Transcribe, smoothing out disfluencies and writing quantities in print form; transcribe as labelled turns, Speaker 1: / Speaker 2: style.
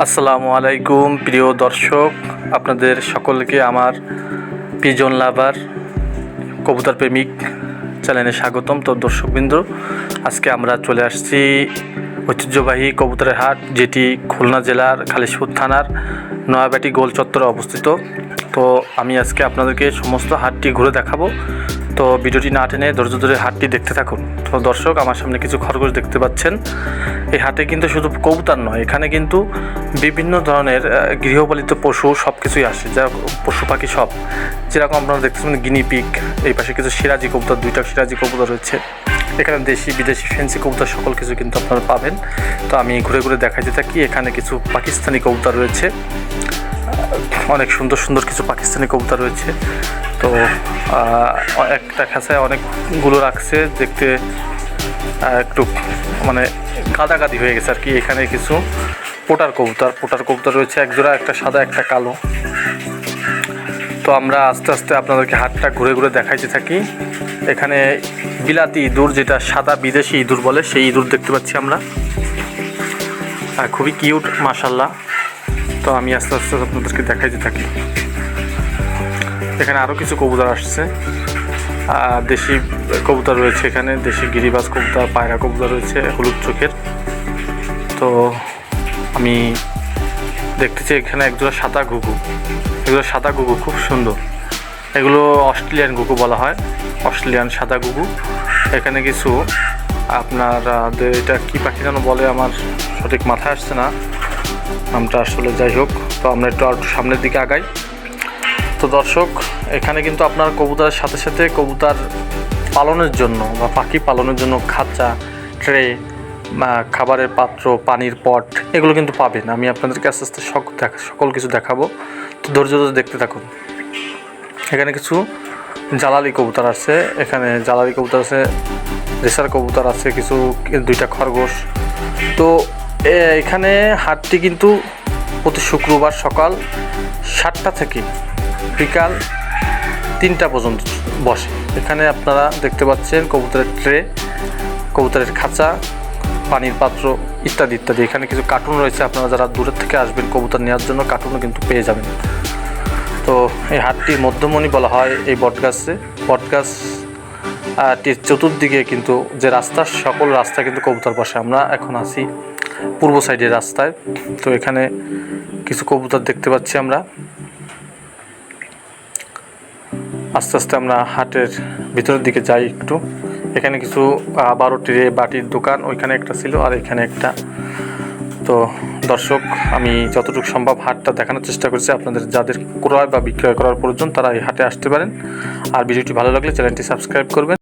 Speaker 1: আসসালামু আলাইকুম প্রিয় দর্শক, আপনাদের সকলকে আমার পিজন লাভার কবুতর প্রেমিক চ্যানেলে স্বাগতম। তো দর্শকবৃন্দ, আজকে আমরা চলে আসছি ঐতিহ্যবাহী কবুতরের হাট, যেটি খুলনা জেলার খালিশপুর থানার নয়াবাটি গোল চত্বরে অবস্থিত। তো আমি আজকে আপনাদেরকে সমস্ত হাটটি ঘুরে দেখাবো। তো ভিডিওটি না টেনে ধৈর্য ধরে হাটটি দেখতে থাকুন। তো দর্শক, আমার সামনে কিছু খরগোশ দেখতে পাচ্ছেন। এই হাটে কিন্তু শুধু কবুতর নয়, এখানে কিন্তু বিভিন্ন ধরনের গৃহপালিত পশু সব কিছুই আসে, যা পশু পাখি সব, যেরকম আপনারা দেখতেছেন গিনিপিগ, এই পাশে কিছু সিরাজি কবুতর, দুইটা সিরাজি কবুতর রয়েছে। এখানে দেশি বিদেশি ফ্যান্সি কবুতর সকল কিছু কিন্তু আপনারা পাবেন। তো আমি ঘুরে ঘুরে দেখাইতে থাকি। এখানে কিছু পাকিস্তানি কবুতর রয়েছে, অনেক সুন্দর সুন্দর কিছু পাকিস্তানি কবুতর রয়েছে। তো একটা খাঁচায় অনেকগুলো রাখছে, দেখতে একটু মানে কাদাকাদি হয়ে গেছে আর কি। এখানে কিছু পোটার কবুতর রয়েছে, এক জোড়া, একটা সাদা একটা কালো। তো আমরা আস্তে আস্তে আপনাদেরকে হাটটা ঘুরে ঘুরে দেখাইতে থাকি। এখানে বিলাতি ইঁদুর, যেটা সাদা বিদেশি ইঁদুর বলে, সেই ইঁদুর দেখতে পাচ্ছি আমরা, খুবই কিউট মাশাল্লাহ। তো আমি আস্তে আস্তে আপনাদেরকে দেখাইতে থাকি। এখানে আরও কিছু কবুতর আসছে, দেশি কবুতর রয়েছে, এখানে দেশি গিরিবাজ কবুতর, পায়রা কবুতর রয়েছে হলুদ চোখের। তো আমি দেখতেছি এখানে একজোড়া সাদা ঘুঘু, এগুলো সাদা ঘুঘু খুব সুন্দর। এগুলো অস্ট্রেলিয়ান ঘুঘু বলা হয়, অস্ট্রেলিয়ান সাদা ঘুঘু। এখানে কিছু আপনার এটা কী পাখি যেন বলে, আমার সঠিক মাথায় আসছে না নামটা আসলে। যাই হোক, তো আমরা একটু সামনের দিকে আগাই। তো দর্শক, এখানে কিন্তু আপনার কবুতরের সাথে সাথে কবুতর পালনের জন্য বা পাখি পালনের জন্য খাঁচা, ট্রে, খাবারের পাত্র, পানির পট, এগুলো কিন্তু পাবেন। আমি আপনাদেরকে আস্তে আস্তে সকল কিছু দেখাবো। তো ধৈর্য ধরে দেখতে থাকুন। এখানে কিছু জালালি কবুতর আছে, এখানে জালালি কবুতর আছে, রেসার কবুতর আছে, কিছু দুইটা খরগোশ। তো এখানে হাটটি কিন্তু প্রতি শুক্রবার সকাল 7টা থেকে বিকাল 3টা পর্যন্ত বসে। এখানে আপনারা দেখতে পাচ্ছেন কবুতরের ট্রে, কবুতরের খাঁচা, পানির পাত্র ইত্যাদি ইত্যাদি। এখানে কিছু কার্টুন রয়েছে, আপনারা যারা দূরের থেকে আসবেন কবুতর নেওয়ার জন্য কার্টুনও কিন্তু পেয়ে যাবেন। তো এই হাটটির মধ্যমণি বলা হয় এই বটগাছটির চতুর্দিকে কিন্তু যে রাস্তা, সকল রাস্তা কিন্তু কবুতর বসে। আমরা এখন আছি পূর্ব সাইডের রাস্তায়। তো এখানে কিছু কবুতর দেখতে পাচ্ছি আমরা। আস্তে আস্তে আমরা হাটের ভিতরের দিকে যাই একটু। এখানে কিছু 12টি বাটির দোকান, ওইখানে একটা ছিল আর এখানে একটা। তো দর্শক, আমি যতটুকু সম্ভব হাটটা দেখানোর চেষ্টা করছি। আপনাদের যাদের ক্রয় বা বিক্রয় করার প্রয়োজন, তারা এই হাটে আসতে পারেন। আর ভিডিওটি ভালো লাগলে চ্যানেলটি সাবস্ক্রাইব করবেন।